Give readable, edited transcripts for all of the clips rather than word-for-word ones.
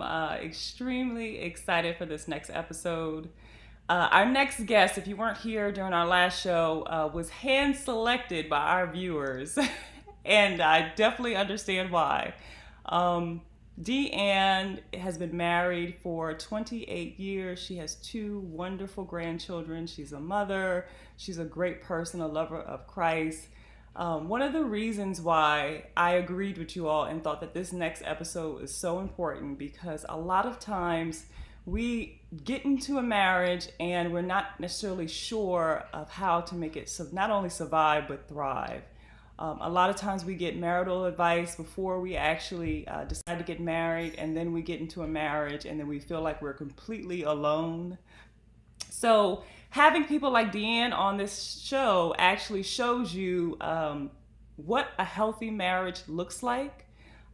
am extremely excited for this next episode. Our next guest, if you weren't here during our last show, was hand selected by our viewers, and I definitely understand why. Um, DeAnne has been married for 28 years. She has two wonderful grandchildren. She's a mother. She's a great person, a lover of Christ. One of the reasons why I agreed with you all and thought that this next episode is so important because a lot of times we get into a marriage and we're not necessarily sure of how to make it so not only survive but thrive. A lot of times we get marital advice before we actually decide to get married, and then we get into a marriage and then we feel like we're completely alone. So having people like DeAnne on this show actually shows you what a healthy marriage looks like.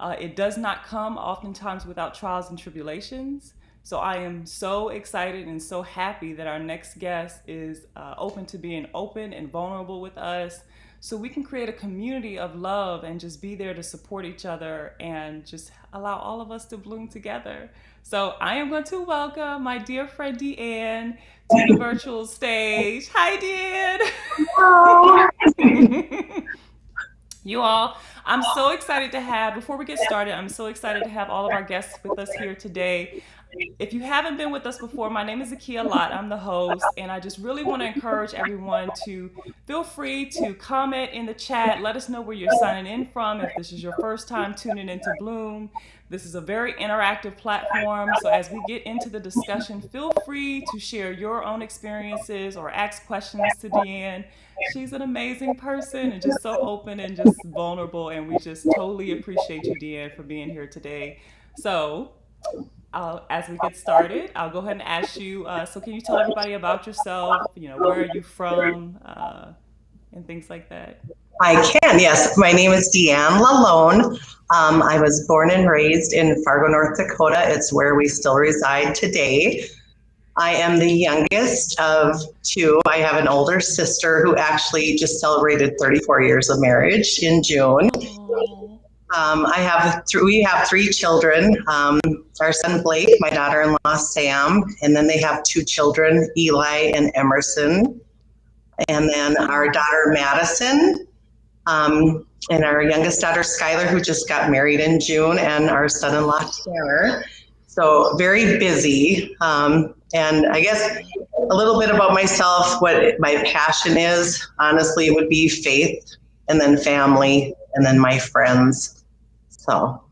It does not come oftentimes without trials and tribulations. So I am so excited and so happy that our next guest is open to being open and vulnerable with us, so we can create a community of love and just be there to support each other and just allow all of us to bloom together. So I am going to welcome my dear friend DeAnne to the virtual stage. Hi, DeAnne. You all, I'm so excited to have, before we get started, I'm so excited to have all of our guests with us here today. If you haven't been with us before, my name is Zakia Lott. I'm the host, and I just really want to encourage everyone to feel free to comment in the chat. Let us know where you're signing in from. If this is your first time tuning into Bloom, this is a very interactive platform. So as we get into the discussion, feel free to share your own experiences or ask questions to DeAnne. She's an amazing person and just so open and just vulnerable, and we just totally appreciate you, DeAnne, for being here today. So as we get started, I'll go ahead and ask you, so can you tell everybody about yourself, where are you from, and things like that? I can, yes. My name is DeAnne LaLonde. I was born and raised in Fargo, North Dakota. It's where we still reside today. I am the youngest of two. I have an older sister who actually just celebrated 34 years of marriage in June. We have three children. Our son Blake, my daughter-in-law Sam, and then they have two children, Eli and Emerson, and then our daughter Madison, and our youngest daughter Skylar, who just got married in June, and our son-in-law Tanner. So very busy. And I guess a little bit about myself, what my passion is, honestly, would be faith, and then family, and then my friends. So.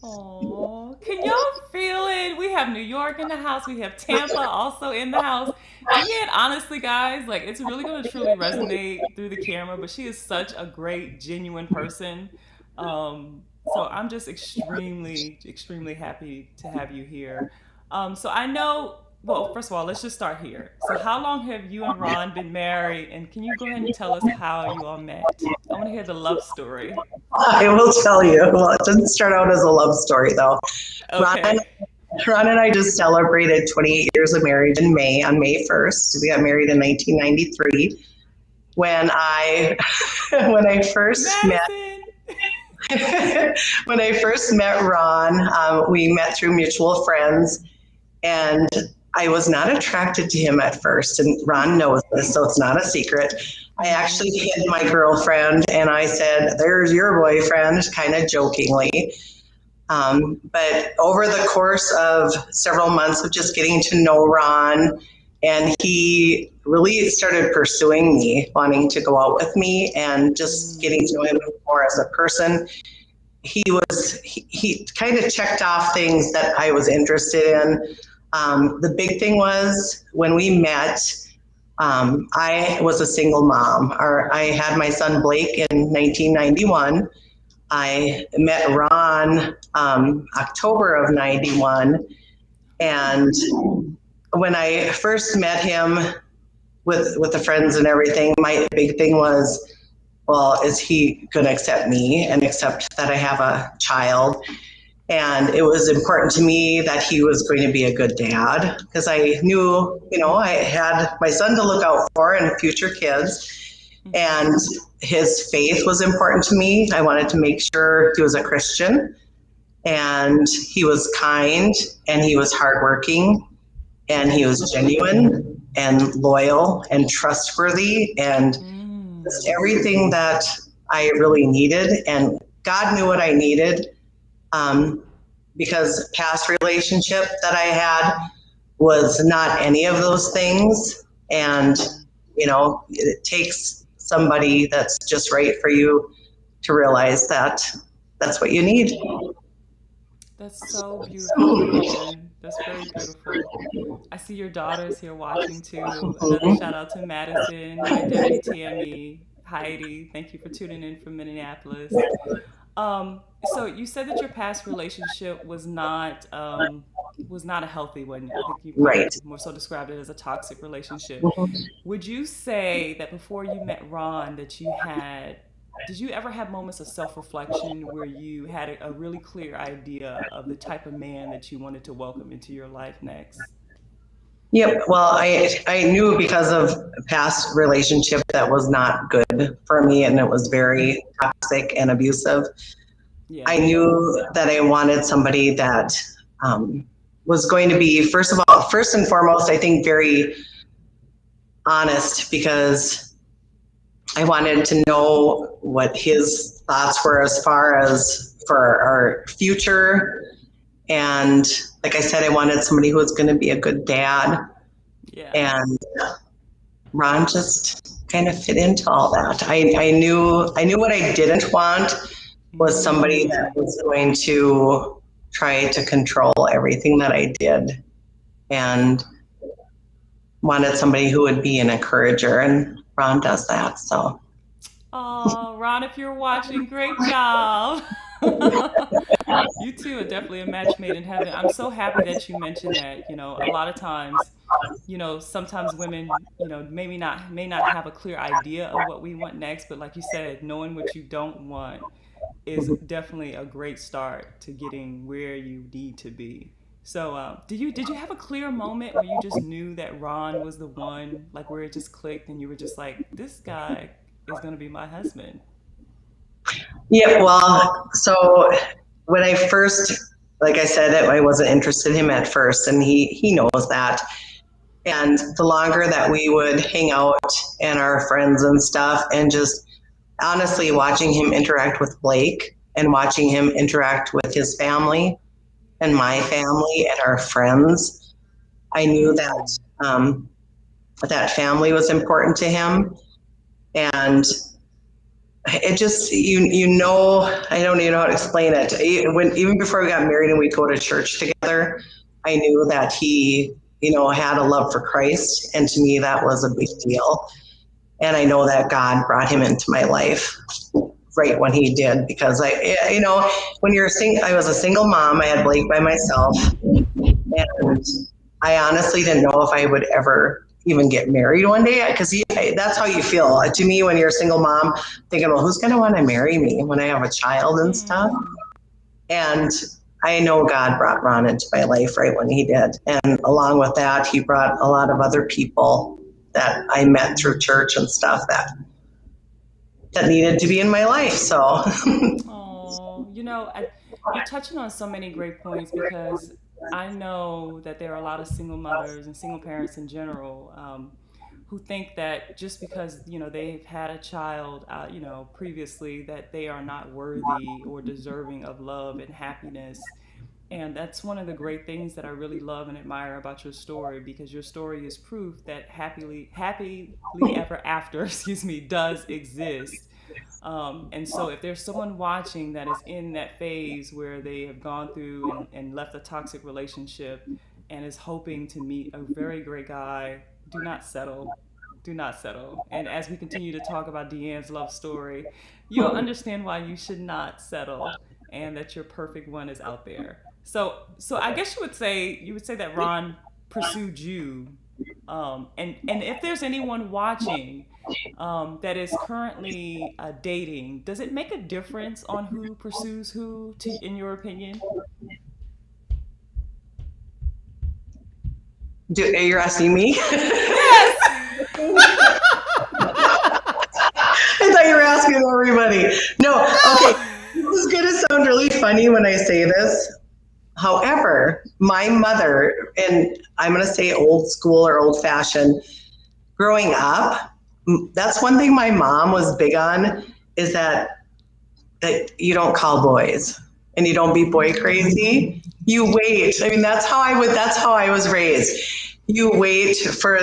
Oh, can y'all feel it? We have New York in the house. We have Tampa also in the house. And honestly, guys, like it's really going to truly resonate through the camera, but she is such a great, genuine person. So I'm just extremely, extremely happy to have you here. So I know, well, first of all, let's just start here. So how long have you and Ron been married? And can you go ahead and tell us how you all met? I want to hear the love story. I will tell you. Well, it didn't start out as a love story, though. Okay. Ron and I just celebrated 28 years of marriage in May, on May 1st. We got married in 1993. When I first met Ron, we met through mutual friends, and I was not attracted to him at first, and Ron knows this, so it's not a secret. I actually hid my girlfriend, and I said, "There's your boyfriend," kind of jokingly. But over the course of several months of just getting to know Ron, and he really started pursuing me, wanting to go out with me, and just getting to know him more as a person. He kind of checked off things that I was interested in. The big thing was when we met, I was a single mom. I had my son Blake in 1991. I met Ron October of 91. And when I first met him with the friends and everything, my big thing was, well, is he going to accept me and accept that I have a child? And it was important to me that he was going to be a good dad, because I knew, I had my son to look out for and future kids. And his faith was important to me. I wanted to make sure he was a Christian. And he was kind, and he was hardworking, and he was genuine and loyal and trustworthy, and just everything that I really needed. And God knew what I needed, because past relationship that I had was not any of those things. And, it takes somebody that's just right for you to realize that that's what you need. That's so beautiful, DeAnne. That's very beautiful. I see your daughters here watching too. Another shout out to Madison. Hi, Debbie, Tammy, Heidi. Thank you for tuning in from Minneapolis. So you said that your past relationship was not a healthy one. I think you Right. probably more so described it as a toxic relationship. Would you say that before you met Ron that you had did you ever have moments of self-reflection where you had a really clear idea of the type of man that you wanted to welcome into your life next? Yep. Well, I knew because of a past relationship that was not good for me, and it was very toxic and abusive. Yeah. I knew that I wanted somebody that was going to be, first of all, first and foremost, I think very honest, because I wanted to know what his thoughts were as far as for our future. And like I said, I wanted somebody who was going to be a good dad. Yeah. And Ron just kind of fit into all that. I knew what I didn't want was somebody that was going to try to control everything that I did, and wanted somebody who would be an encourager, and Ron does that. So Oh, Ron, if you're watching, great job. You two are definitely a match made in heaven. I'm so happy that you mentioned that. A lot of times, sometimes women, maybe not may not have a clear idea of what we want next, but like you said, knowing what you don't want is definitely a great start to getting where you need to be. So, did you have a clear moment where you just knew that Ron was the one, like where it just clicked and you were just like, this guy is gonna be my husband? yeah, well, so when I first, like I said, I wasn't interested in him at first, and he knows that. And the longer that we would hang out and our friends and stuff, and just honestly watching him interact with Blake and watching him interact with his family and my family and our friends, I knew that that family was important to him. And it just, I don't even know how to explain it. Even before we got married and we go to church together, I knew that he, had a love for Christ, and to me that was a big deal. And I know that God brought him into my life right when he did, because when I was a single mom. I had Blake by myself, and I honestly didn't know if I would ever even get married one day, because that's how you feel. To me, when you're a single mom, thinking, well, who's going to want to marry me when I have a child and stuff? And I know God brought Ron into my life right when he did. And along with that, he brought a lot of other people that I met through church and stuff that needed to be in my life. So, Oh, you're touching on so many great points because I know that there are a lot of single mothers and single parents in general who think that just because they've had a child, previously, that they are not worthy or deserving of love and happiness. And that's one of the great things that I really love and admire about your story, because your story is proof that happily ever after, excuse me, does exist. And so, if there's someone watching that is in that phase where they have gone through and left a toxic relationship and is hoping to meet a very great guy, do not settle. Do not settle. And as we continue to talk about DeAnne's love story, you'll understand why you should not settle and that your perfect one is out there. So I guess you would say that Ron pursued you, and if there's anyone watching that is currently dating, does it make a difference on who pursues who, in your opinion? you're asking me? Yes. I thought you were asking everybody. No, okay. No. is going to sound really funny when I say this. However, my mother, and I'm going to say old school or old fashioned, growing up, that's one thing my mom was big on, is that you don't call boys and you don't be boy crazy. You wait. I mean, that's how I was raised. You wait for,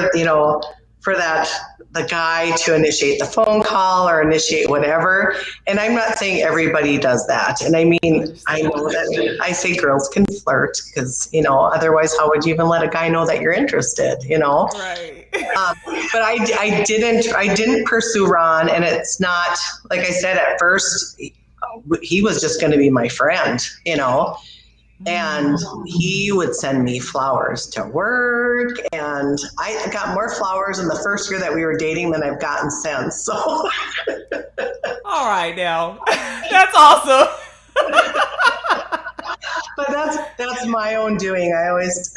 for the guy to initiate the phone call or initiate whatever. And I'm not saying everybody does that. And I mean, I know that I say girls can flirt because, otherwise how would you even let a guy know that you're interested, Right. But I didn't pursue Ron, and it's not, like I said, at first, he was just going to be my friend, and he would send me flowers to work, and I got more flowers in the first year that we were dating than I've gotten since. So, All right, now that's awesome. but that's my own doing. I always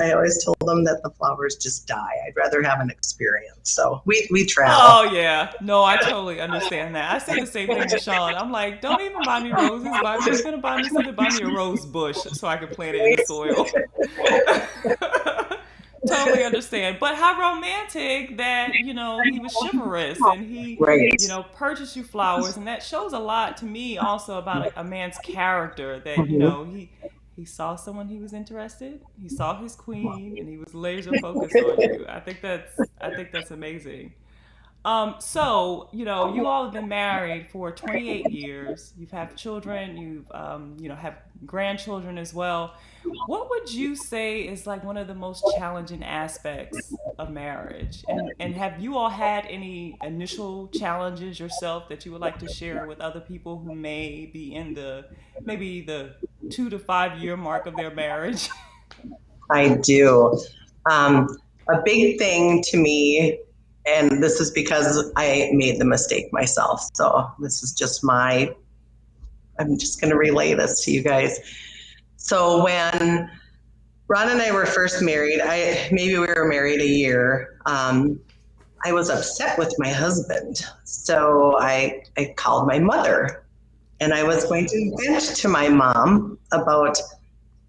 told them that the flowers just die. I'd rather have an experience. So we travel. Oh yeah, no, I totally understand that. I say the same thing to Sean. I'm like, don't even buy me roses. If you're gonna buy me something, buy me a rose bush so I can plant it in the soil. Totally understand. But how romantic that, he was chivalrous and he, Right. purchased you flowers. And that shows a lot to me also about a man's character that, he saw someone he was interested, he saw his queen, and he was laser focused on you. I think that's amazing. So, you all have been married for 28 years. You've had children. You've, have grandchildren as well. What would you say is like one of the most challenging aspects of marriage? And have you all had any initial challenges yourself that you would like to share with other people who may be in maybe the 2 to 5 year mark of their marriage? I do. A big thing to me, and this is because I made the mistake myself. So this is just I'm just going to relay this to you guys. So when Ron and I were first married, maybe we were married a year. I was upset with my husband. So I called my mother, and I was going to vent to my mom about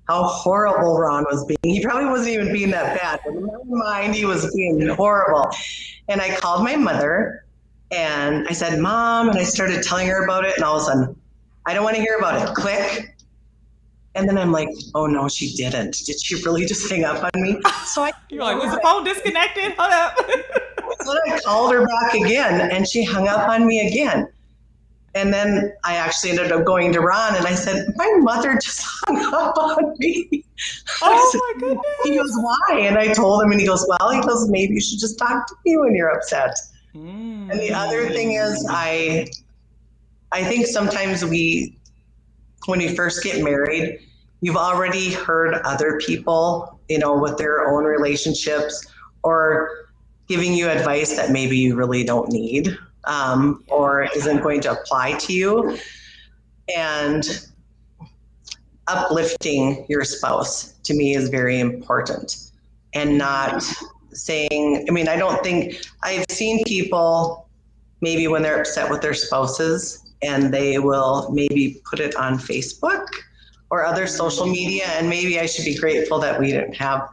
how horrible Ron was being. He probably wasn't even being that bad, but in my mind, he was being horrible. And I called my mother and I said, Mom, and I started telling her about it. And all of a sudden, I don't want to hear about it. Click. And then I'm like, oh no, she didn't. Did she really just hang up on me? So You're like, was the phone disconnected? Hold up. So I called her back again and she hung up on me again. And then I actually ended up going to Ron and I said, my mother just hung up on me. Oh my goodness. He goes, why? And I told him and he goes, maybe you should just talk to me when you're upset. And the other thing is I think sometimes when you first get married, you've already heard other people, with their own relationships or giving you advice that maybe you really don't need. Or isn't going to apply to you, and uplifting your spouse to me is very important, and not saying, I don't think I've seen people maybe when they're upset with their spouses and they will maybe put it on Facebook or other social media, and maybe I should be grateful that we didn't have,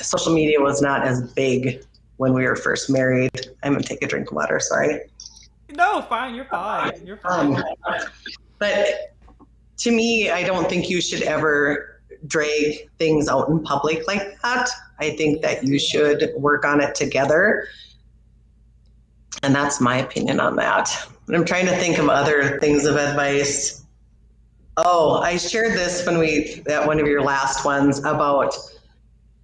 social media was not as big when we were first married. I'm gonna take a drink of water, sorry. No, fine, you're fine. You're fine. But to me, I don't think you should ever drag things out in public like that. I think that you should work on it together. And that's my opinion on that. And I'm trying to think of other things of advice. Oh, I shared this at one of your last ones about,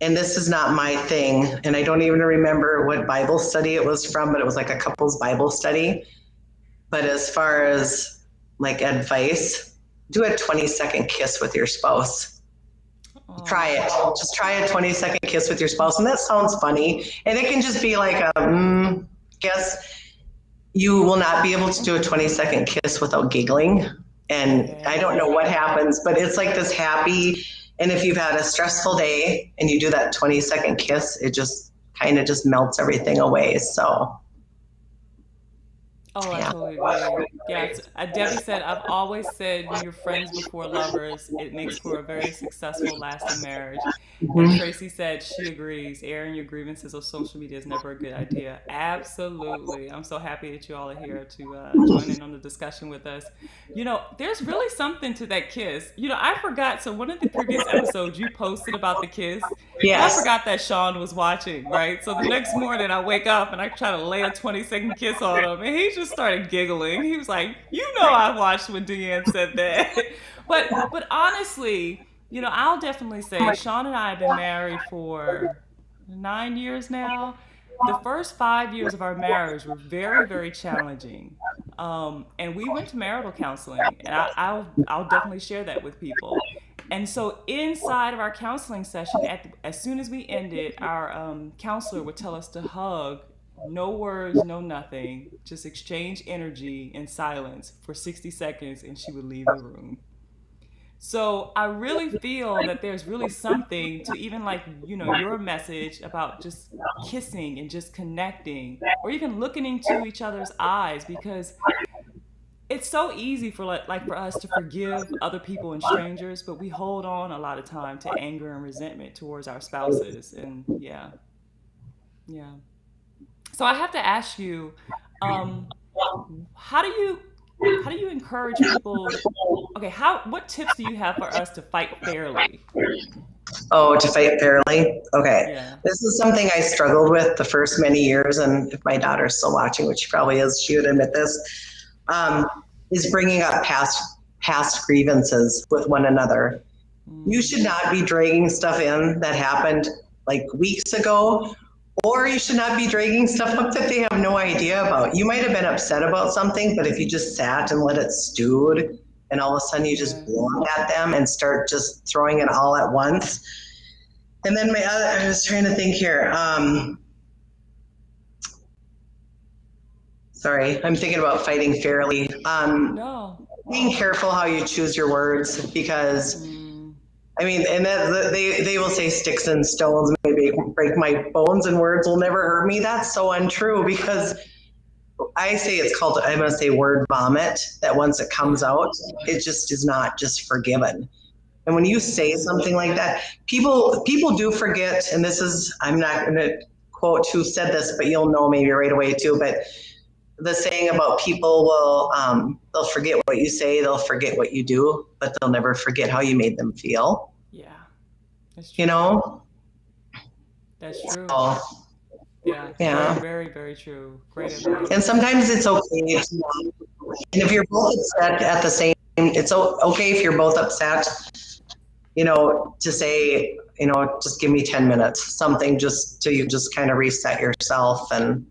and this is not my thing, and I don't even remember what Bible study it was from, but it was like a couple's Bible study. But as far as like advice, do a 20-second kiss with your spouse. Try it. Just try a 20-second kiss with your spouse. And that sounds funny. And it can just be like a kiss. You will not be able to do a 20-second kiss without giggling. And I don't know what happens, but it's like this happy. And if you've had a stressful day and you do that 20-second kiss, it just kind of just melts everything away. So. Oh, I Yeah. totally agree. Yeah, Debbie said, I've always said when you're friends before lovers, it makes for a very successful, lasting marriage. And Mhm. Tracy said she agrees. Airing your grievances on social media is never a good idea. Absolutely. I'm so happy that you all are here to join in on the discussion with us. There's really something to that kiss. I forgot. So, one of the previous episodes you posted about the kiss, and I Yes. forgot that Sean was watching, right? So the next morning I wake up and I try to lay a 20-second kiss on him, and he just started giggling. He was like, I watched when DeAnne said that. But honestly, I'll definitely say Sean and I have been married for 9 years now. The first 5 years of our marriage were very, very challenging. And we went to marital counseling, and I'll definitely share that with people. And so inside of our counseling session, as soon as we ended, our counselor would tell us to hug, no words, no nothing, just exchange energy in silence for 60 seconds, and she would leave the room. So I really feel that there's really something to even like, your message about just kissing and just connecting or even looking into each other's eyes, because it's so easy for like for us to forgive other people and strangers, but we hold on a lot of time to anger and resentment towards our spouses. And yeah, yeah. So I have to ask you, um, how do you how do you encourage people? Okay, what tips do you have for us to fight fairly? Oh, to fight fairly. Okay. Yeah. This is something I struggled with the first many years. And if my daughter's still watching, which she probably is, she would admit this, um, is bringing up past grievances with one another. You Mm, should not be dragging stuff in that happened like weeks ago, or you should not be dragging stuff up that they have no idea about. You might have been upset about something, but if you just sat and let it stewed, and all of a sudden you just yeah. blow at them and start just throwing it all at once. And then I was trying to think here. Sorry, I'm thinking about fighting fairly. No. Being careful how you choose your words, because Mm, I mean, and that, they will say sticks and stones maybe break my bones and words will never hurt me. That's so untrue, because I say it's called, I'm going to say word vomit, that once it comes yeah. out, it just is not just forgiven. And when you say Yeah. something like that, people do forget, and this is, I'm not going to quote who said this, but you'll know maybe right away too, but the saying about people will, they'll forget what you say, they'll forget what you do, but they'll never forget how you made them feel, Yeah. That's you true. know? That's true. So, Yeah. Very, yeah. very, very true. Great And advice. sometimes it's okay. And if you're both upset at the same, it's okay if you're both upset, to say, just give me 10 minutes, something just to you just kind of reset yourself. And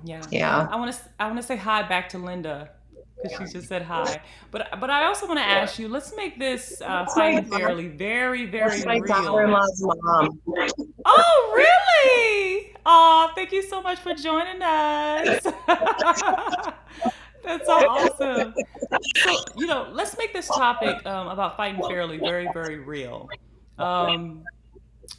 Yeah. yeah. I want to say hi back to Linda because she just said hi. But I also want to ask you. Let's make this That's my fighting fairly very, that's very my real. daughter-in-law's mom. Oh, really? Oh, thank you so much for joining us. That's so awesome. So, let's make this topic about fighting fairly very, very real. Um,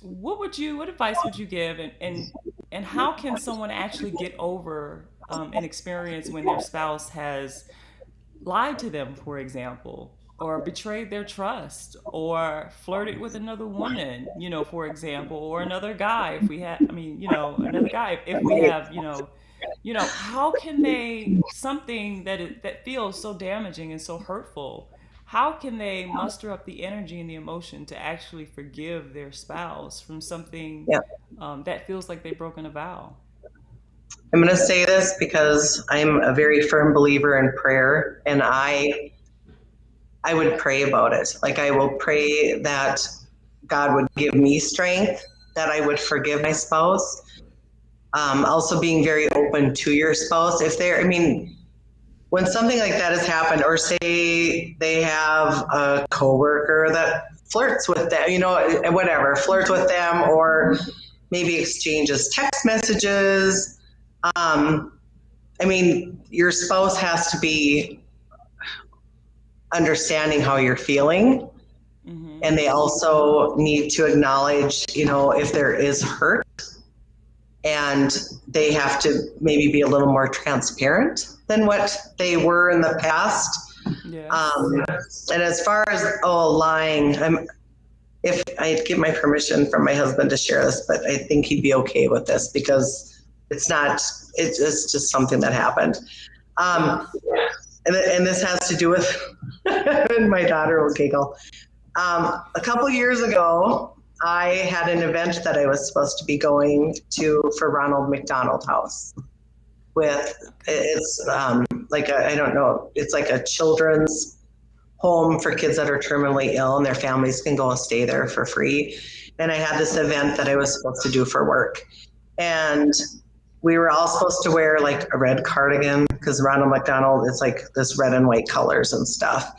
what advice would you give, and how can someone actually get over an experience when their spouse has lied to them, for example, or betrayed their trust, or flirted with another woman, for example, or another guy if we have, another guy if we have, how can they, something that feels so damaging and so hurtful, how can they muster up the energy and the emotion to actually forgive their spouse from something Yeah. that feels like they've broken a vow? I'm going to say this because I'm a very firm believer in prayer, and I would pray about it. Like, I will pray that God would give me strength, that I would forgive my spouse. Also being very open to your spouse. If they're, I mean, when something like that has happened, or say they have a coworker that flirts with them, whatever, flirts with them, or maybe exchanges text messages. I mean, your spouse has to be understanding how you're feeling. Mm-hmm. And they also need to acknowledge, if there is hurt, and they have to maybe be a little more transparent than what they were in the past. Yes. Um, and as far as lying, if I get my permission from my husband to share this, but I think he'd be okay with this because it's not. It's just something that happened. Um, Yes. and this has to do with, and my daughter will giggle. A couple years ago, I had an event that I was supposed to be going to for Ronald McDonald House. With Okay. it's like I don't know, it's like a children's home for kids that are terminally ill, and their families can go and stay there for free. And I had this event that I was supposed to do for work, and we were all supposed to wear like a red cardigan because Ronald McDonald, it's like this red and white colors and stuff.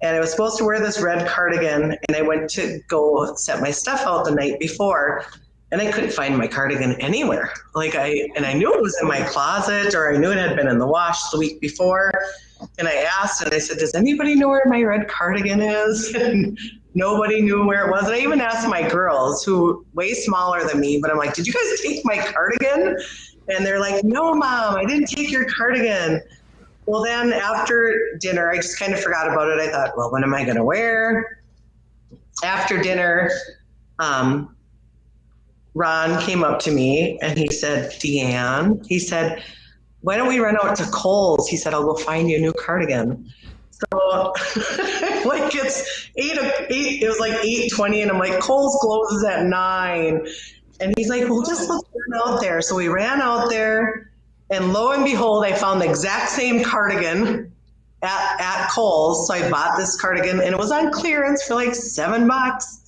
And I was supposed to wear this red cardigan, and I went to go set my stuff out the night before, and I couldn't find my cardigan anywhere. I knew it was in my closet, or I knew it had been in the wash the week before. And I asked, and I said, "Does anybody know where my red cardigan is?" And nobody knew where it was. And I even asked my girls, who way smaller than me, but I'm like, "Did you guys take my cardigan?" And they're like, "No, Mom, I didn't take your cardigan." Well, then after dinner, I just kind of forgot about it. I thought, well, what am I going to wear? After dinner, um, Ron came up to me and he said, "DeAnne," he said, "why don't we run out to Kohl's?" He said, "I'll go find you a new cardigan." So like it's eight, it was like 8:20, and I'm like, Kohl's closes at 9. And he's like, "Well, just let's run out there." So we ran out there, and lo and behold, I found the exact same cardigan at Kohl's. So I bought this cardigan, and it was on clearance for like $7.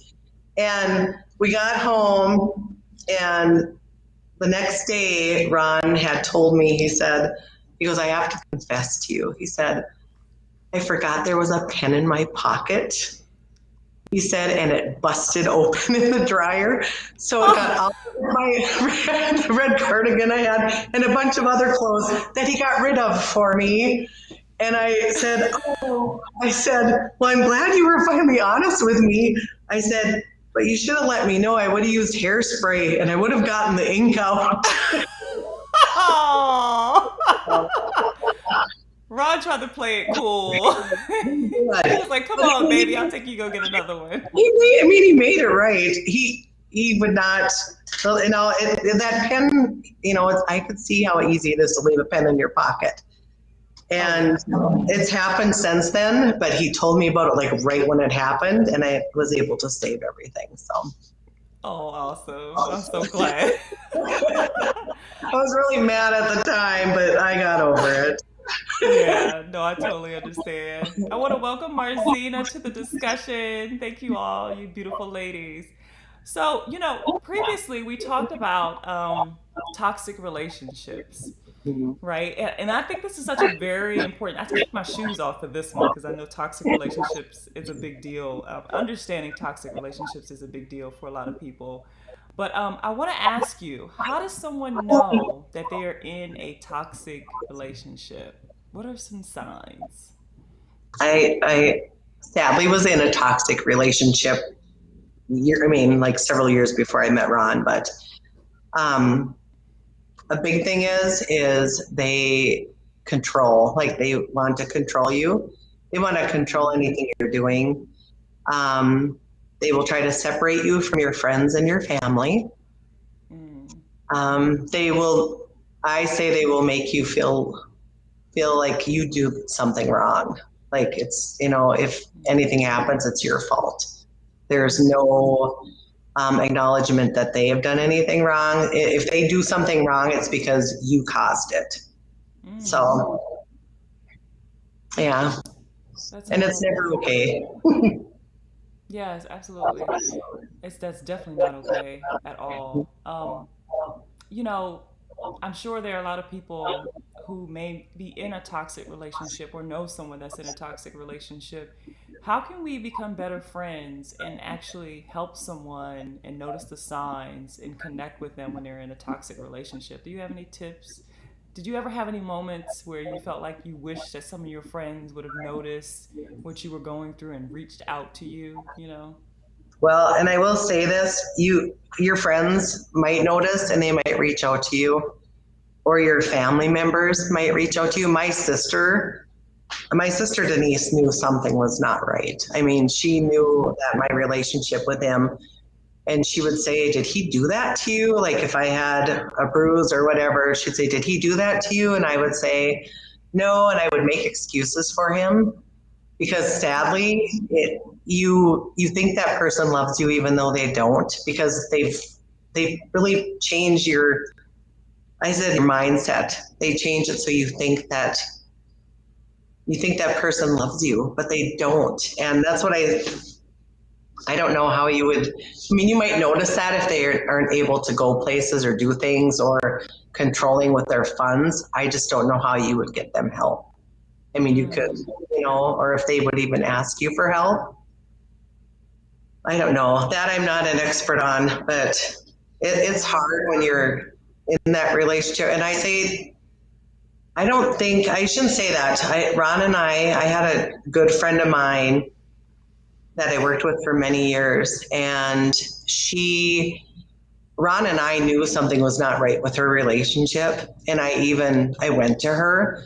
And we got home, and the next day, Ron had told me, he goes, "I have to confess to you." He said, "I forgot there was a pen in my pocket." He said, "and it busted open in the dryer. So it got Oh. all of my red cardigan I had and a bunch of other clothes that he got rid of for me." And I said, "Well, I'm glad you were finally honest with me." I said, "But you should have let me know. I would have used hairspray and I would have gotten the ink out." Ron tried to play it cool. He was like, "Come on, baby, I'll take you go get another one." He made it right. He would not, that pen, I could see how easy it is to leave a pen in your pocket. Oh And yeah. it's happened since then, but he told me about it like right when it happened, and I was able to save everything. So Oh, awesome. I'm so glad. I was really mad at the time, but I got over it. Yeah, no, I totally understand. I want to welcome Marzina to the discussion. Thank you all, you beautiful ladies. So, previously we talked about toxic relationships, right? And I think this is such a very important. I have to take my shoes off for this one because I know toxic relationships is a big deal. Understanding toxic relationships is a big deal for a lot of people. But I want to ask you, how does someone know that they are in a toxic relationship? What are some signs? I sadly was in a toxic relationship like several years before I met Ron, but um, a big thing is they control, like they want to control you. They want to control anything you're doing. Um, they will try to separate you from your friends and your family. Mm. They will, I say they will make you feel like you do something wrong. Like if anything happens, it's your fault. There's no acknowledgement that they have done anything wrong. If they do something wrong, it's because you caused it. Mm. So, yeah, That's and it's never horrible. okay. Yes, absolutely. That's definitely not okay at all. You know, I'm sure there are a lot of people who may be in a toxic relationship or know someone that's in a toxic relationship. How can we become better friends and actually help someone and notice the signs and connect with them when they're in a toxic relationship? Do you have any tips? Did you ever have any moments where you felt like you wished that some of your friends would have noticed what you were going through and reached out to you, you know? Well, and I will say this, your friends might notice and they might reach out to you, or your family members might reach out to you. My sister Denise knew something was not right. I mean, she knew that my relationship with him, and she would say, "Did he do that to you?" Like if I had a bruise or whatever, she'd say, "Did he do that to you?" And I would say, "No," and I would make excuses for him because sadly, you think that person loves you even though they don't, because they've really changed your, I said, your mindset. They change it so you think that person loves you, but they don't. And that's what I don't know how you would, I mean, you might notice that if they aren't able to go places or do things or controlling with their funds. I just don't know how you would get them help. I mean, you could, Mm. or if they would even ask you for help. I don't know. That I'm not an expert on, but it's Yeah. hard when you're in that relationship. And I don't think, I shouldn't say that. Ron and I had a good friend of mine that I worked with for many years, and Ron and I knew something was not right with her relationship. And I went to her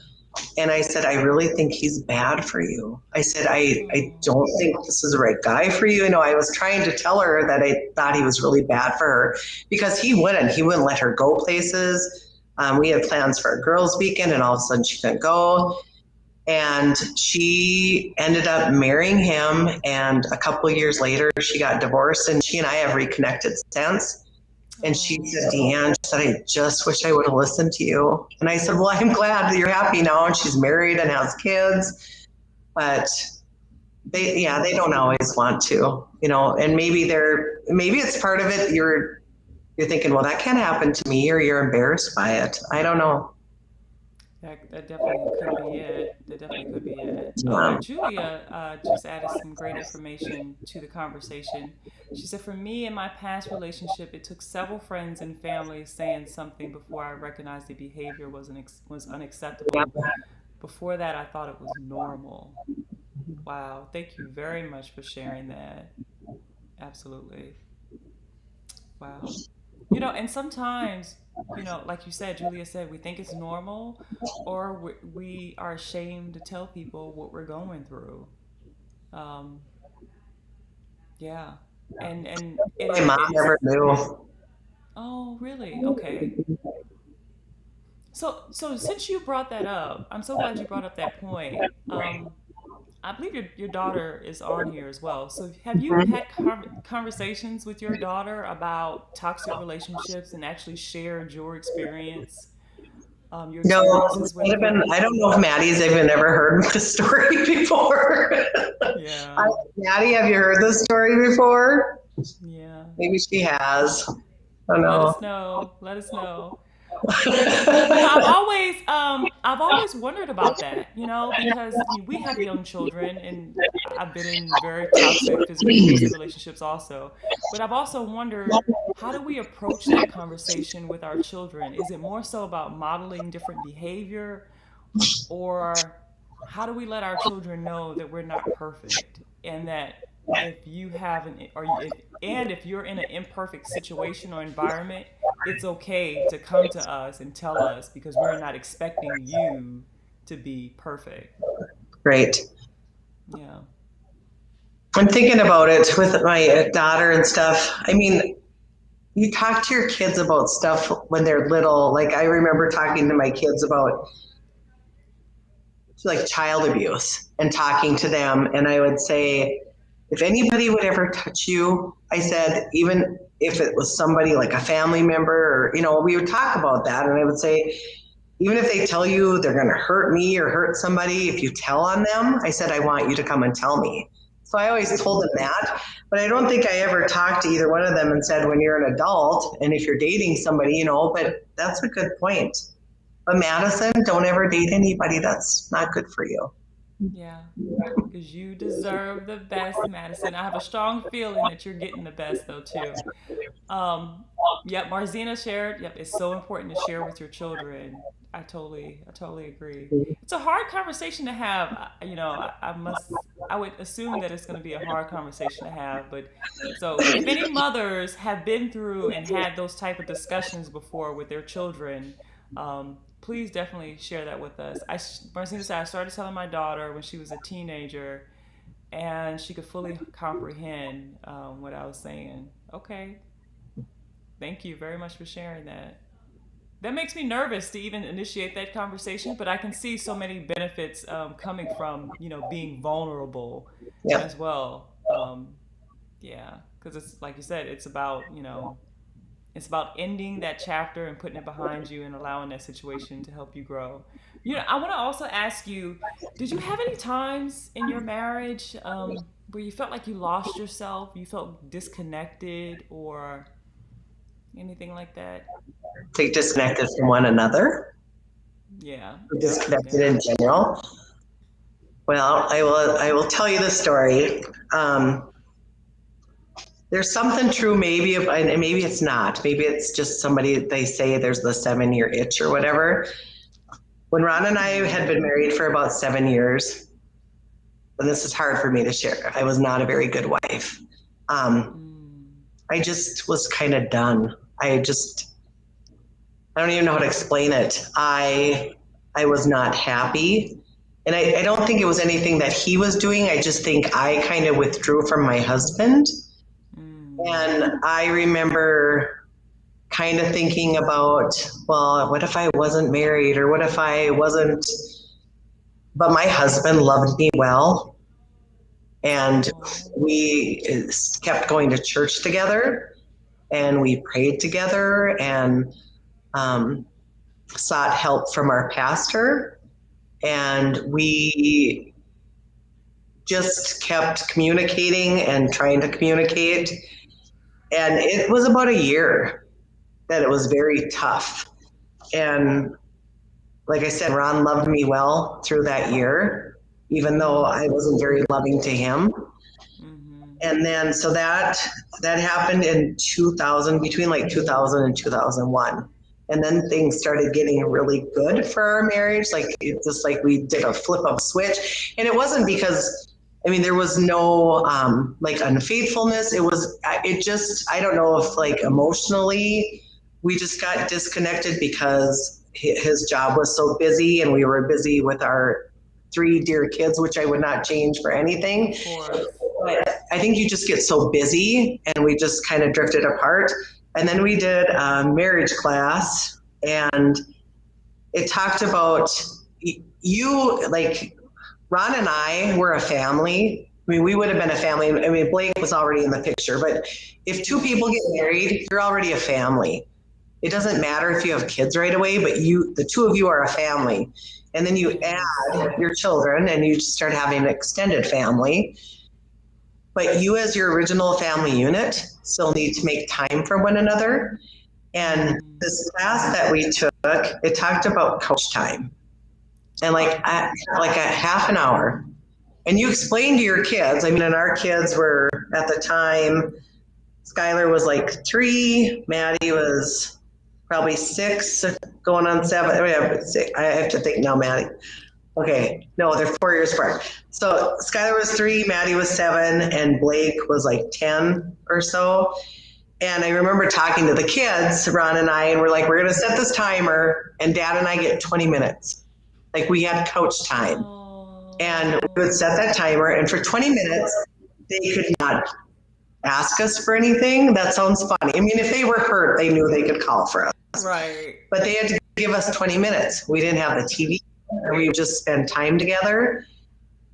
and I said, "I really think he's bad for you." I said, I Oh. don't think this is the right guy for you. I was trying to tell her that I thought he was really bad for her because he wouldn't let her go places. We had plans for a girls' weekend, and all of a sudden she couldn't go. And she ended up marrying him. And a couple of years later, she got divorced, and she and I have reconnected since. And she said, Oh. "DeAnne," she said, "I just wish I would have listened to you." And I said, "Well, I'm glad that you're happy now and she's married and has kids." But they don't always want to. And maybe it's part of it. You're thinking, well, that can't happen to me, or you're embarrassed by it. I don't know. That definitely could be it. That definitely could be it. Oh, Yeah. Julia just added some great information to the conversation. She said, "For me, in my past relationship, it took several friends and family saying something before I recognized the behavior was unacceptable. Before that, I thought it was normal." Wow. Thank you very much for sharing that. Absolutely. Wow. And sometimes, like you said, Julia said, we think it's normal, or we are ashamed to tell people what we're going through. Um, yeah. And My mom it's, never knew. oh, really? Okay. So since you brought that up, I'm so glad you brought up that point. I believe your daughter is on here as well. So have you had conversations with your daughter about toxic relationships and actually shared your your No, experiences might with have been, her? I don't know if Maddie's even ever heard the story before. Yeah, Maddie, have you heard this story before? yeah. Maybe she has. I don't Let know. us know. Let us know. I've always wondered about that, because we have young children, and I've been in very toxic, physically abusive relationships also. But I've also wondered, how do we approach that conversation with our children? Is it more so about modeling different behavior, or how do we let our children know that we're not perfect, and that if you have an or if and if you're in an imperfect situation or environment, it's okay to come to us and tell us, because we're not expecting you to be perfect. Great. Yeah. I'm thinking about it with my daughter and stuff. I mean, you talk to your kids about stuff when they're little. Like I remember talking to my kids about like child abuse and talking to them. And I would say, if anybody would ever touch you, I said, even if it was somebody like a family member, or, we would talk about that. And I would say, even if they tell you they're going to hurt me or hurt somebody, if you tell on them, I said, I want you to come and tell me. So I always told them that. But I don't think I ever talked to either one of them and said, when you're an adult and if you're dating somebody, but that's a good point. But Madison, don't ever date anybody that's not good for you. Yeah. Because you deserve the best, Madison. I have a strong feeling that you're getting the best, though, too. Um, yep, Marzina shared. Yep, it's so important to share with your children. I totally agree. It's a hard conversation to have. I must I would assume that it's going to be a hard conversation to have. But so if any mothers have been through and had those type of discussions before with their children, please definitely share that with us. Marcina said I started telling my daughter when she was a teenager, and she could fully comprehend what I was saying. Okay, thank you very much for sharing that. That makes me nervous to even initiate that conversation, but I can see so many benefits coming from being vulnerable Yeah. as well. Yeah, because it's like you said, it's about ending that chapter and putting it behind you and allowing that situation to help you grow. I want to also ask you, did you have any times in your marriage where you felt like you lost yourself, you felt disconnected, or anything like that? They disconnected from one another, Yeah, yeah, I disconnected understand. in general. Well, I will tell you the story. There's something true, maybe, and maybe it's not. Maybe it's just somebody, they say there's the 7-year itch or whatever. When Ron and I had been married for about 7 years, and this is hard for me to share, I was not a very good wife. Mm. I just was kind of done. I don't even know how to explain it. I was not happy. And I don't think it was anything that he was doing. I just think I kind of withdrew from my husband. Mm. And I remember kind of thinking about, well, what if I wasn't married, or what if I wasn't? But my husband loved me well. And Oh. we kept going to church together, and we prayed together, and um, sought help from our pastor. And we just kept communicating and trying to communicate. And it was about a year that it was very tough. And like I said, Ron loved me well through that year, even though Mm. I wasn't very loving to him. Mm-hmm. And then so that happened in 2000, between like 2000 and 2001. And then things started getting really good for our marriage. Like it's just like we did a flip of a switch. And it wasn't because, I mean, there was no like unfaithfulness. It just, I don't know if like emotionally we just got disconnected because his job was so busy, and we were busy with our 3 dear kids, which I would not change for anything. Of course. But I think you just get so busy, and we just kind of drifted apart. And then we did a marriage class, and it talked about you, like Ron and I were a family. I mean, we would have been a family. I mean, Blake was already in the picture, but if two people get married, you're already a family. It doesn't matter if you have kids right away, but the two of you are a family. And then you Yes. add your children, and you start having an extended family. But you, as your original family unit, still need to make time for one another. And Mm. this class that we took, it talked about couch time, and like a half an hour. And you explain to your kids. I mean, and our kids were at the time, Skylar was like 3, Maddie was probably 6, going on 7. I have to think now, Maddie. Okay, no, they're 4 years apart. So Skylar was 3, Maddie was 7, and Blake was like 10 or so. And I remember talking to the kids, Ron and I, and we're like, we're going to set this timer, and Dad and I get 20 minutes. Like we had couch time. And we would Oh. set that timer, and for 20 minutes, they could not ask us for anything. That sounds funny. I mean, if they were hurt, they knew they could call for us. Right. But they had to give us 20 minutes. We didn't have the TV, and we would just spend time together.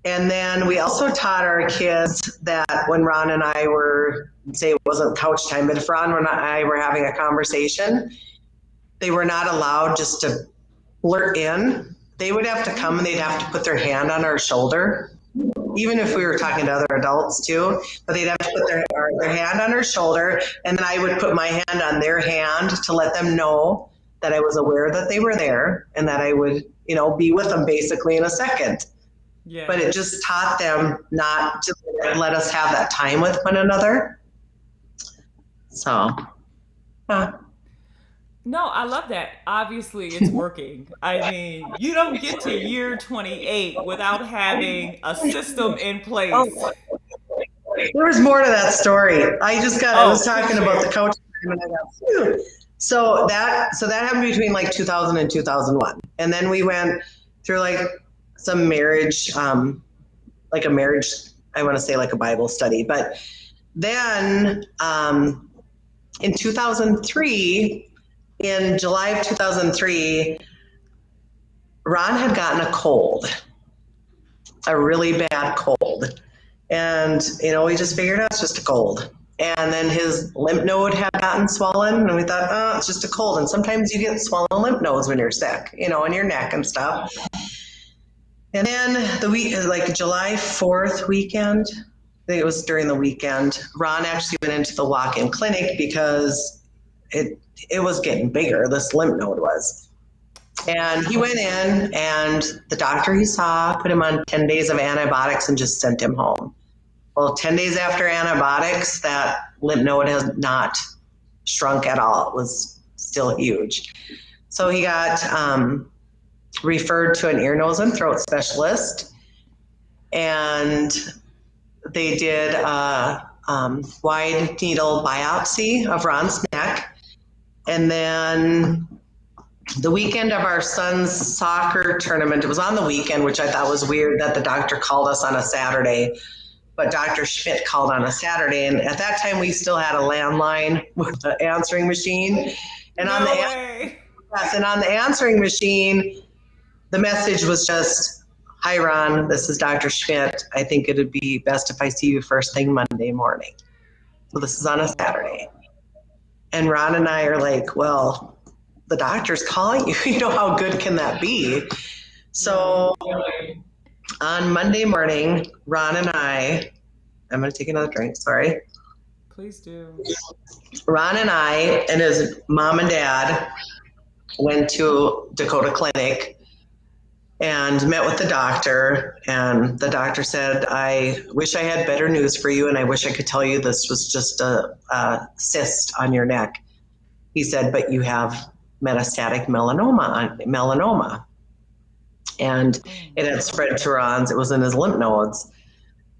And then we also taught our kids that when Ron and I were, say it wasn't couch time, but if Ron and I were having a conversation, they were not allowed just to blurt in. They would have to come, and they'd have to put their hand on our shoulder, even if we were talking to other adults too. But they'd have to put their hand on our shoulder, and then I would put my hand on their hand to let them know that I was aware that they were there, and that I would, be with them basically in a second. But it Yes. just taught them not to let us have that time with one another. So, yeah. No, I love that. Obviously, it's working. I mean, you don't get to year 28 without having a system in Oh, place. there was more to that story. I was Oh, please talking about the share. coach and I got sued. So that happened between like 2000 and 2001. And then we went through like some marriage, like a marriage, I want to say like a Bible study. But then in 2003, in July of 2003, Ron had gotten a cold, a really bad cold. And, we just figured out it's just a cold. And then his lymph node had gotten swollen, and we thought, oh, it's just a cold. And sometimes you get swollen lymph nodes when you're sick, in your neck and stuff. And then the week, like July 4th weekend, I think it was during the weekend, Ron actually went into the walk-in clinic because it was getting bigger. This lymph node was. And he went in, and the doctor he saw put him on 10 days of antibiotics and just sent him home. Well, 10 days after antibiotics, that lymph node has not shrunk at all. It was still huge. So he got referred to an ear, nose, and throat specialist. And they did a wide needle biopsy of Ron's neck. And then the weekend of our son's soccer tournament, it was on the weekend, which I thought was weird that the doctor called us on a Saturday, but Dr. Schmidt called on a Saturday. And at that time, we still had a landline with the answering machine. And No way. and on the answering machine, the message was just, "Hi, Ron, this is Dr. Schmidt. I think it would be best if I see you first thing Monday morning." So this is on a Saturday. And Ron and I are like, well, the doctor's calling you. How good can that be? So on Monday morning, Ron and I'm going to take another drink, sorry. Please do. Ron and I and his mom and dad went to Dakota Clinic and met with the doctor. And the doctor said, "I wish I had better news for you, and I wish I could tell you this was just a cyst on your neck." He said, "But you have metastatic melanoma. And it had spread to Ron's. It was in his lymph nodes.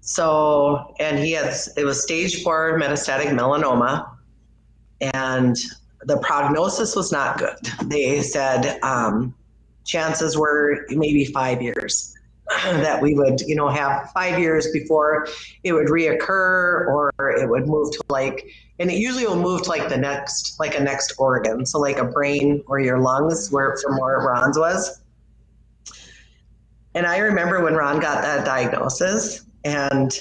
So, and it was stage 4 metastatic melanoma. And the prognosis was not good. They said chances were maybe 5 years that we would, have 5 years before it would reoccur, or it would move to and it usually will move to a next organ. So like a brain or your lungs, from where Ron's was. And I remember when Ron got that diagnosis, and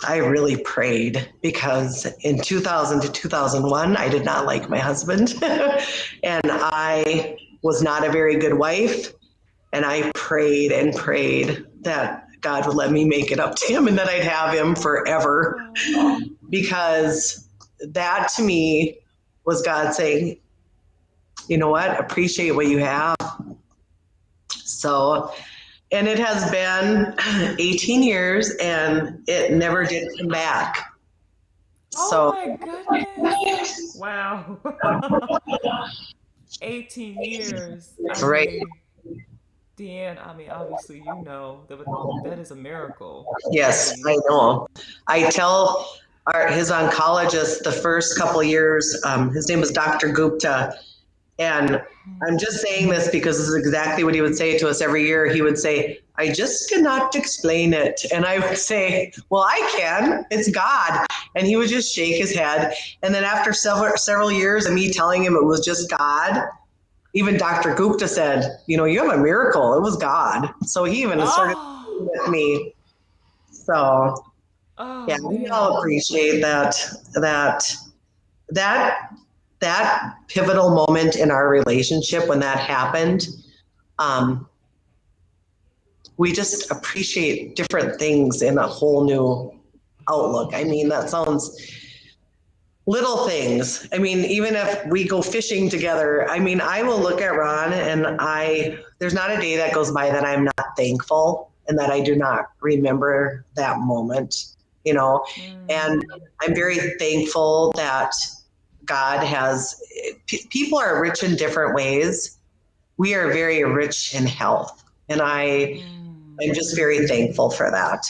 I really prayed, because in 2000 to 2001, I did not like my husband and I was not a very good wife. And I prayed and prayed that God would let me make it up to him and that I'd have him forever, because that to me was God saying, you know what, appreciate what you have. So, and it has been 18 years and it never did come back. Oh my goodness. Wow. 18 years. I Right. mean, DeAnne, obviously, that is a miracle. Yes, I know. I tell his oncologist the first couple of years, his name was Dr. Gupta. And I'm just saying this because this is exactly what he would say to us every year. He would say, "I just cannot explain it." And I would say, "Well, I can. It's God." And he would just shake his head. And then after several years of me telling him it was just God, even Dr. Gupta said, "You have a miracle. It was God." So he even started with me. So yeah, we all appreciate that pivotal moment in our relationship when that happened. We just appreciate different things in a whole new outlook. That sounds little things. Even if we go fishing together, I will look at Ron and there's not a day that goes by that I'm not thankful and that I do not remember that moment, and I'm very thankful that God has, people are rich in different ways. We are very rich in health. And I'm just very thankful for that.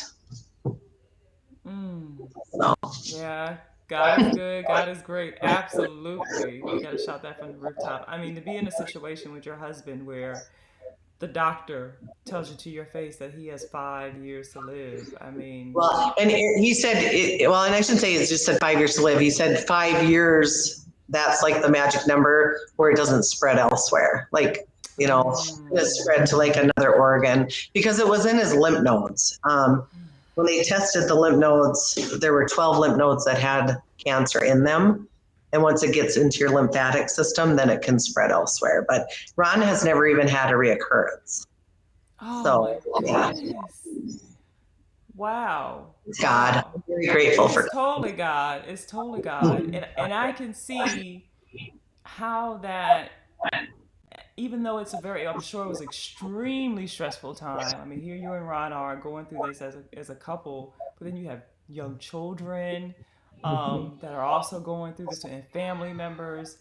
So. Yeah, God is good. God is great. Absolutely. We got to shout that from the rooftop. I mean, to be in a situation with your husband where the doctor tells you to your face that he has 5 years to live. I mean, Well, and he said, well, and I shouldn't say it's just said 5 years to live. He said 5 years, that's like the magic number where it doesn't spread elsewhere. Like, it spread to like another organ because it was in his lymph nodes. When they tested the lymph nodes, there were 12 lymph nodes that had cancer in them. And once it gets into your lymphatic system, then it can spread elsewhere. But Ron has never even had a reoccurrence. Oh my goodness. Wow. God, Wow. I'm very grateful for It's totally God. It's totally God. And I can see how that, even though it's a very, I'm sure it was extremely stressful time. I mean, here you and Ron are going through this as a couple, but then you have young children that are also going through this, and family members.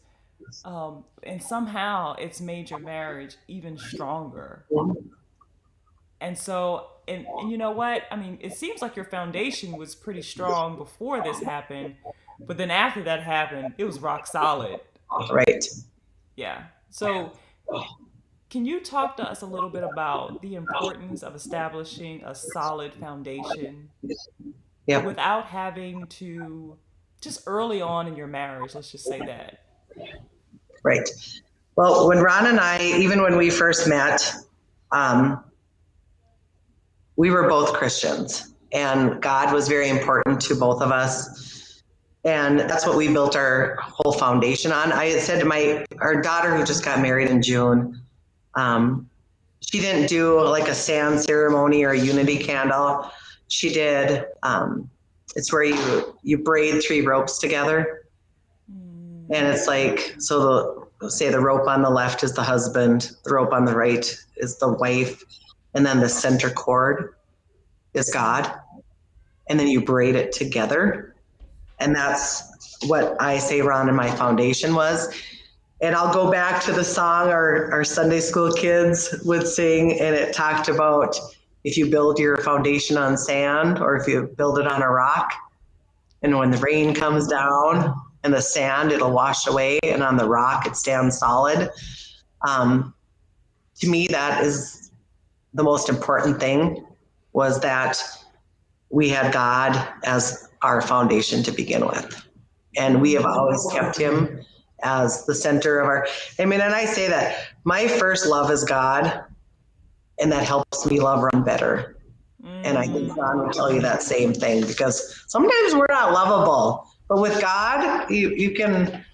And somehow it's made your marriage even stronger. And so, and you know what? I mean, it seems like your foundation was pretty strong before this happened, but then after that happened, it was rock solid. Right. Yeah. So, can you talk to us a little bit about the importance of establishing a solid foundation without having to, just early on in your marriage, let's just say that? Right. Well, when Ron and I, even when we first met, we were both Christians, and God was very important to both of us. And that's what we built our whole foundation on. I had said to our daughter who just got married in June, she didn't do like a sand ceremony or a unity candle. She did, it's where you braid 3 ropes together. And it's like, so say the rope on the left is the husband, the rope on the right is the wife, and then the center cord is God. And then you braid it together. And that's what I say, Ron, and my foundation was. And I'll go back to the song our Sunday school kids would sing, and it talked about if you build your foundation on sand or if you build it on a rock, and when the rain comes down and the sand, it'll wash away, and on the rock, it stands solid. To me, that is the most important thing, was that we had God as our foundation to begin with. And we have always kept him as the center of and I say that my first love is God, and that helps me love Ron better. And I think Ron will tell you that same thing, because sometimes we're not lovable, but with God, you can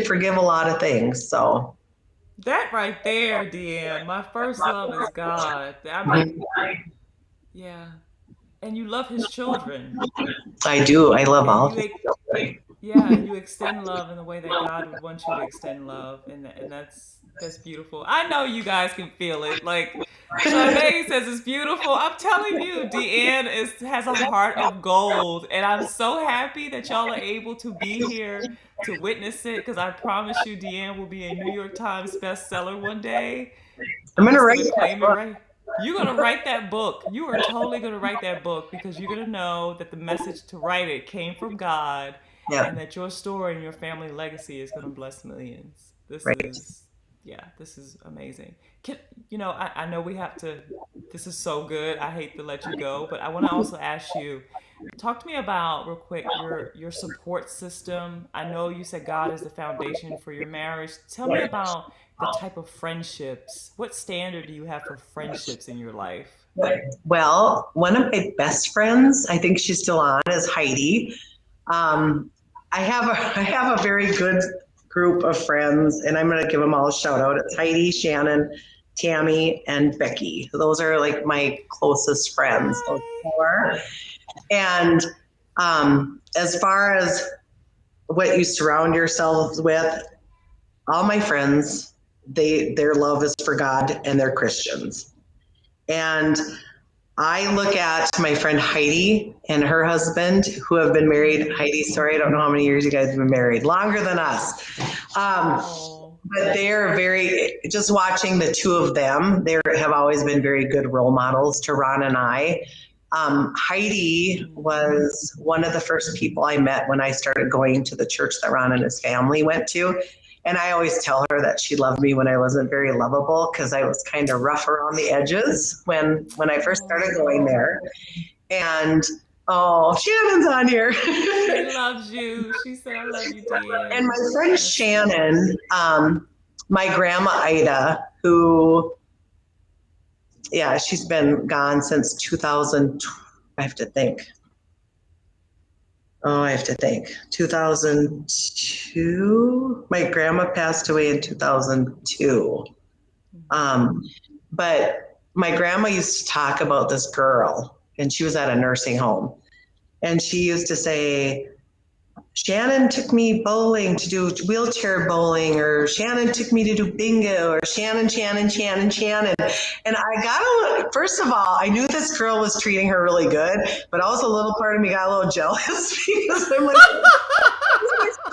forgive a lot of things. So that right there, DeAnne, my first love is God. I mean, yeah. And you love his children. I do. I love all his children. Yeah, and you extend love in the way that God would want you to extend love, and that's beautiful. I know you guys can feel it. Like Charmaine says, it's beautiful. I'm telling you, DeAnne has a heart of gold, and I'm so happy that y'all are able to be here to witness it. Because I promise you, DeAnne will be a New York Times bestseller one day. I'm gonna write that book. Right. You're going to write that book. You are totally going to write that book, because you're going to know that the message to write it came from God, and that your story and your family legacy is going to bless millions. This is amazing. I know we have to, this is so good. I hate to let you go, but I want to also ask you, talk to me about, real quick, your support system. I know you said God is the foundation for your marriage. Tell me about the type of friendships. What standard do you have for friendships in your life? Well, one of my best friends, I think she's still on, is Heidi. I have a very good group of friends, and I'm going to give them all a shout out. It's Heidi, Shannon, Tammy, and Becky. Those are like my closest friends. Those 4. And as far as what you surround yourselves with, all my friends, their love is for God, and they're Christians. And I look at my friend Heidi and her husband, who have been married. Heidi, sorry, I don't know how many years you guys have been married. Longer than us. But they're very, just watching the two of them, they have always been very good role models to Ron and I. Heidi was one of the first people I met when I started going to the church that Ron and his family went to. And I always tell her that she loved me when I wasn't very lovable because I was kind of rough around the edges when I first started going there. And oh, Shannon's on here. She loves you. She said, I love you, DeAnne. And my friend Shannon, my grandma Ida, who, yeah, she's been gone since 2000. I have to think. 2002. My grandma passed away in 2002. But my grandma used to talk about this girl, and she was at a nursing home. And she used to say, Shannon took me bowling to do wheelchair bowling, or Shannon took me to do bingo, or Shannon. And I got first of all, I knew this girl was treating her really good, but also a little part of me got a little jealous because I'm like,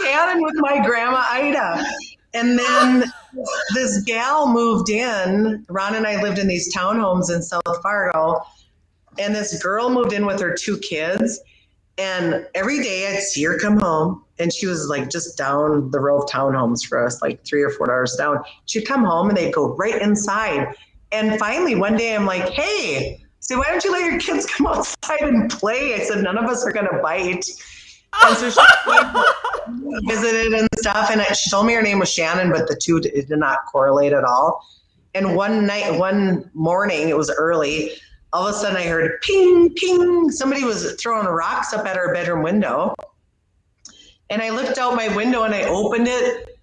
Shannon with my grandma Ida. And then this gal moved in. Ron and I lived in these townhomes in South Fargo, and this girl moved in with her two kids. And every day I'd see her come home, and she was like just down the row of townhomes for us, like 3 or 4 doors down. She'd come home and they'd go right inside. And finally, one day I'm like, hey, so why don't you let your kids come outside and play? I said, none of us are going to bite. And so she visited and stuff. And she told me her name was Shannon, but the two did not correlate at all. And one morning, it was early, all of a sudden I heard ping, ping. Somebody was throwing rocks up at our bedroom window. And I looked out my window and I opened it.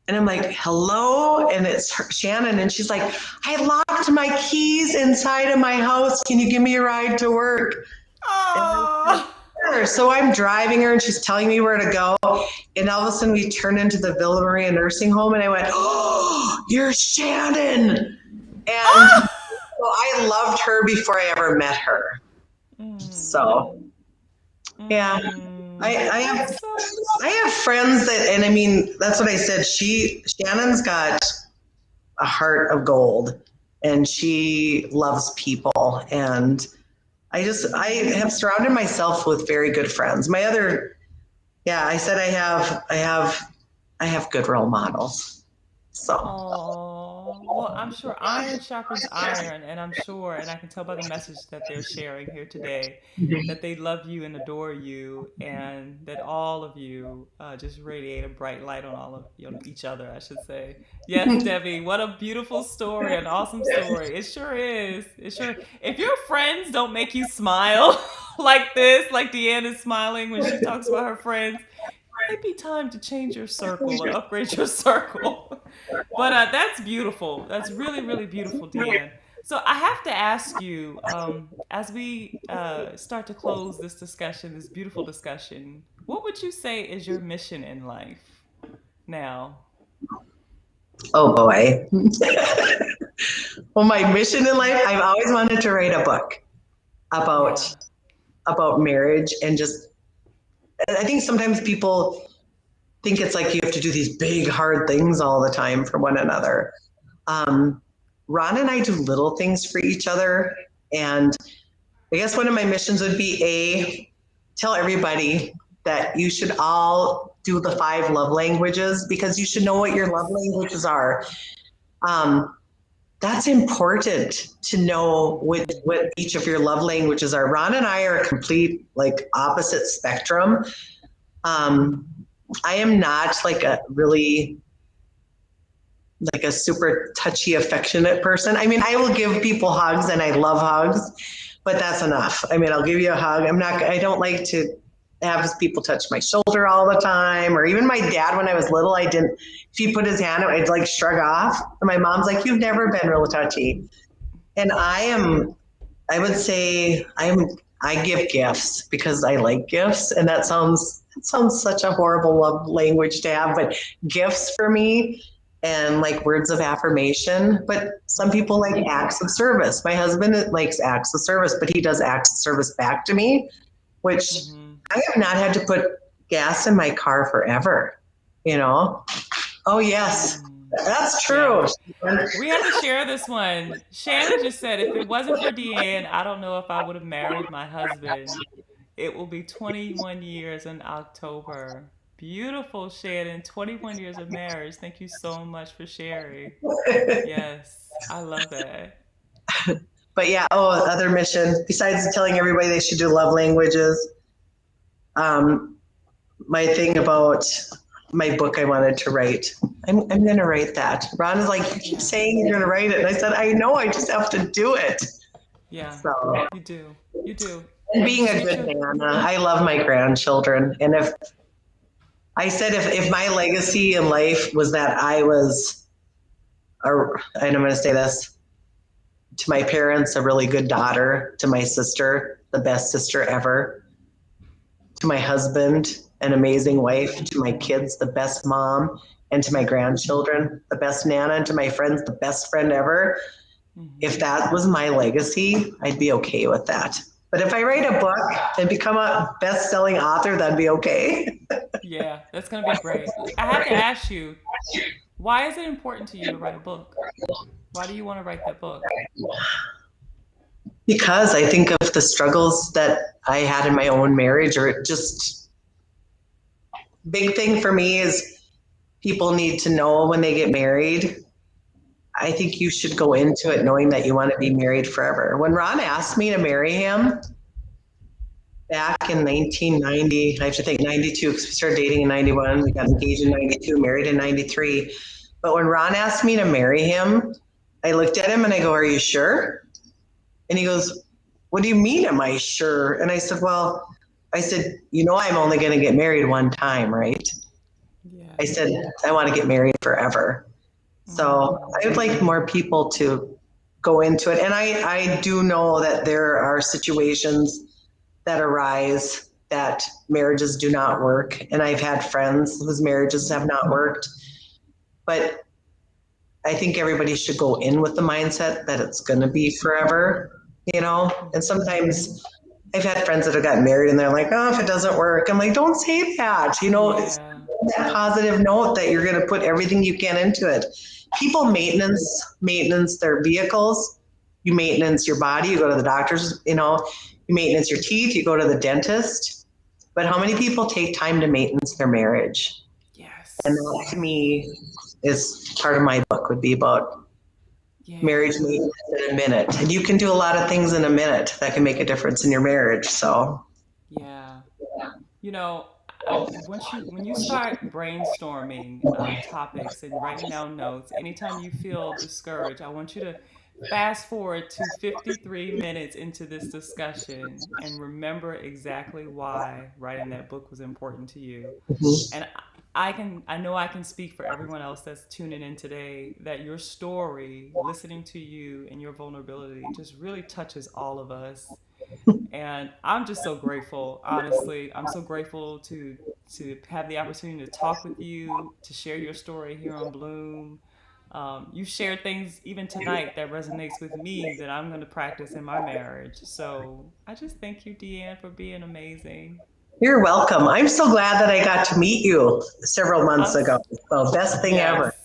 And I'm like, hello? And it's Shannon. And she's like, I locked my keys inside of my house. Can you give me a ride to work? Oh. So I'm driving her and she's telling me where to go. And all of a sudden we turned into the Villa Maria nursing home. And I went, oh, you're Shannon. And so I loved her before I ever met her. So, yeah, I have friends that, and I mean, that's what I said. Shannon's got a heart of gold, and she loves people. And I have surrounded myself with very good friends. I said I have good role models. So. Oh, well, I'm sure iron sharpens iron, and I'm sure, and I can tell by the message that they're sharing here today, that they love you and adore you, and that all of you just radiate a bright light on each other, I should say. Yes, Debbie, what a beautiful story, an awesome story. It sure is. If your friends don't make you smile like this, like DeAnne is smiling when she talks about her friends, it might be time to change your circle or upgrade your circle. But that's beautiful. That's really, really beautiful, DeAnne. So I have to ask you, as we start to close this discussion, this beautiful discussion, what would you say is your mission in life now? Oh boy. Well, my mission in life, I've always wanted to write a book about marriage, and just, I think sometimes people think it's like you have to do these big, hard things all the time for one another. Ron and I do little things for each other. And I guess one of my missions would be tell everybody that you should all do the 5 love languages, because you should know what your love languages are. That's important to know what each of your love languages are. Ron and I are a complete opposite spectrum. I am not a super touchy, affectionate person. I mean, I will give people hugs and I love hugs, but that's enough. I mean, I'll give you a hug. I don't like to have people touch my shoulder all the time, or even my dad, when I was little, if he put his hand out, I'd shrug off. And my mom's like, you've never been real touchy. And I would say I give gifts because I like gifts. And that sounds such a horrible love language to have, but gifts for me and like words of affirmation, but some people like acts of service. My husband likes acts of service, but he does acts of service back to me, which Mm-hmm. I have not had to put gas in my car forever, you know? Oh, yes, Mm. that's Yeah. true. We have to share this one. Shannon just said, if it wasn't for DeAnne, I don't know if I would have married my husband. It will be 21 years in October. Beautiful, Shannon. 21 years of marriage. Thank you so much for sharing. Yes, I love that. But yeah, oh, other mission, besides telling everybody they should do love languages, um, my thing about my book I wanted to write. I'm going to write that. Ron is like, you keep Yeah, saying you're going to write it. And I said, I know, I just have to do it. yeah, So, you do. You do. and And being a just get good your. Nana, I love my grandchildren. And if I said, if my legacy in life was that I was, and I'm going to say this to my parents, a really good daughter, to my sister, the best sister ever, to my husband, an amazing wife, to my kids, the best mom, and to my grandchildren, the best Nana, and to my friends, the best friend ever. If Mhm. that was my legacy, I'd be okay with that. But if I write a Yeah, book and become a best-selling author, that'd be okay. yeah, that's gonna be great. I have to ask you, why is it important to you to write a book? Why do you want to write that book? Because I think of the struggles that I had in my own marriage, or just big thing for me is people need to know when they get married. I think you should go into it knowing that you want to be married forever. When Ron asked me to marry him back in 1990, I have to think 92, because we started dating in 91, we got engaged in 92, married in 93. But when Ron asked me to marry him, I looked at him and I go, are you sure? And he goes, what do you mean, am I sure? And I said, well, I said, you know, I'm only going to get married one time, right? I Yes. said, I want to get married forever. So Mm. I would like more people to go into it. And I do know that there are situations that arise that marriages do not work. And I've had friends whose marriages have not worked. But I think everybody should go in with the mindset that it's going to be forever, you know? And sometimes I've had friends that have gotten married and they're like, oh, if it doesn't work, I'm like, don't say that. You know, it's Yeah. that positive note that you're going to put everything you can into it. People maintenance their vehicles. You maintenance your body. You go to the doctors. You know, you maintenance your teeth. You go to the dentist. But how many people take time to maintenance their marriage? And Yes. that to me is part of my book would be about marriage Yeah. maintenance in a minute. And you can do a lot of things in a minute that can make a difference in your marriage. So Yeah. You know, when you start brainstorming topics and writing down notes, anytime you feel discouraged, I want you to fast forward to 53 minutes into this discussion and remember exactly why writing that book was important to you. And I know I can speak for everyone else that's tuning in today that your story, listening to you and your vulnerability just really touches all of us. And I'm just so grateful, honestly. I'm so grateful to have the opportunity to talk with you, to share your story here on Bloom. You shared things even tonight that resonates with me that I'm going to practice in my marriage. So I just thank you, DeAnne, for being amazing. you're welcome. I'm so glad that I got to meet you several months I'm ago. So best thing ever. Yes.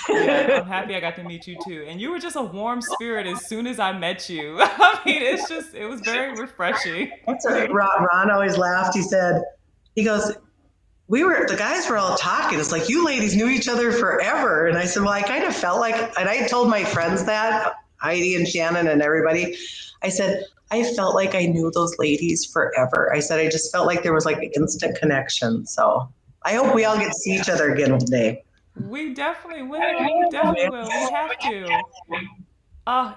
Yeah, I'm happy I got to meet you too. And you were just a warm spirit as soon as I met you. I mean, it was very refreshing. That's what Ron always laughed. He goes, the guys were all talking. It's like, you ladies knew each other forever. And I said, well, I kind of felt like, and I told my friends that, Heidi and Shannon and everybody, I said, I felt like I knew those ladies forever. I said, I just felt like there was like an instant connection. So I hope we all Yeah. get to see each other again one day. We definitely will. We definitely will. We have to.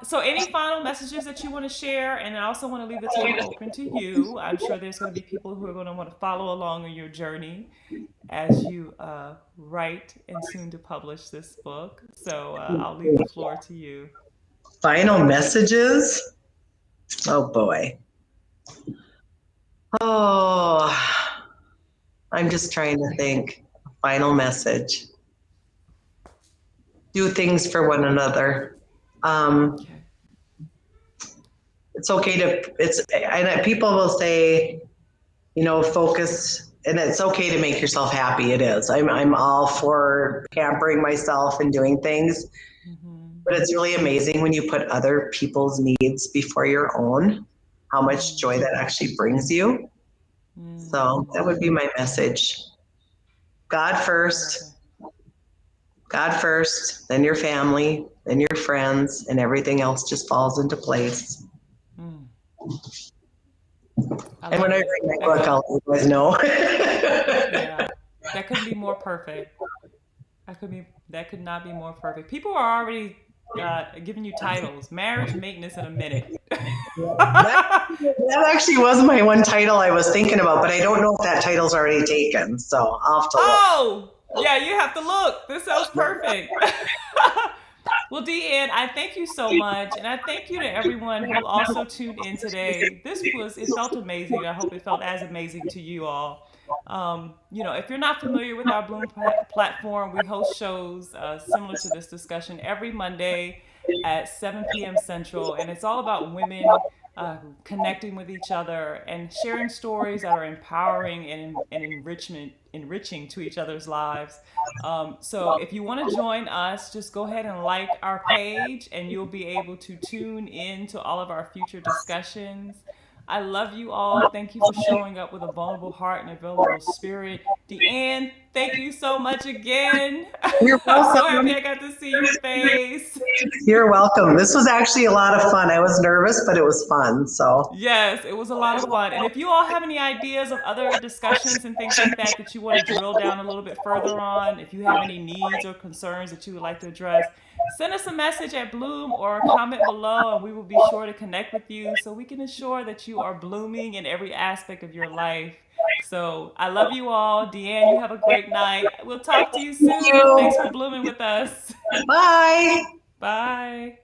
So any final messages that you want to share? And I also want to leave the table open to you. I'm sure there's going to be people who are going to want to follow along on your journey as you write and soon to publish this book. So I'll leave the floor to you. Final messages? Oh boy. Oh, I'm just trying to think. Final message. do things for one another. Um, Okay. it's okay to, and people will say, focus, and it's okay to make yourself happy. It is. I'm all for pampering myself and doing things, Mm-hmm. but it's really amazing when you put other people's needs before your own, how much Mm. joy that actually brings you. So Mm. that would be my message. God I love first, it. God first, then your family, then your friends, and everything else just falls into place. Mm. I And when love I it. write my That book, could, I'll let you guys know. yeah, that couldn't be more perfect. That could not be more perfect. People are already giving you titles. Marriage maintenance in a minute. that, that actually was my one title I was thinking about, but I don't know if that title's already taken. So I'll have to look. Oh, yeah, you have to look. This sounds perfect. Well, DeAnne, I thank you so much. And I thank you to everyone who also tuned in today. It felt amazing. I hope it felt as amazing to you all. If you're not familiar with our Bloom platform, we host shows similar to this discussion every Monday at 7 p.m. Central. And it's all about women connecting with each other and sharing stories that are empowering and enriching to each other's lives. So if you want to join us, just go ahead and like our page, and you'll be able to tune in to all of our future discussions. I love you all. Thank you for showing up with a vulnerable heart and a vulnerable spirit. DeAnne, thank you so much again. You're I'm so welcome. happy I got to see your face. You're welcome. This was actually a lot of fun. I was nervous, but it was fun. So, Yes, it was a lot of fun. And if you all have any ideas of other discussions and things like that you want to drill down a little bit further on, if you have any needs or concerns that you would like to address, send us a message at Bloom or comment below, and we will be sure to connect with you so we can ensure that you are blooming in every aspect of your life. So I love you all. DeAnne, you have a great night. We'll talk to you thank soon. you. Thanks for blooming with us. Bye. Bye.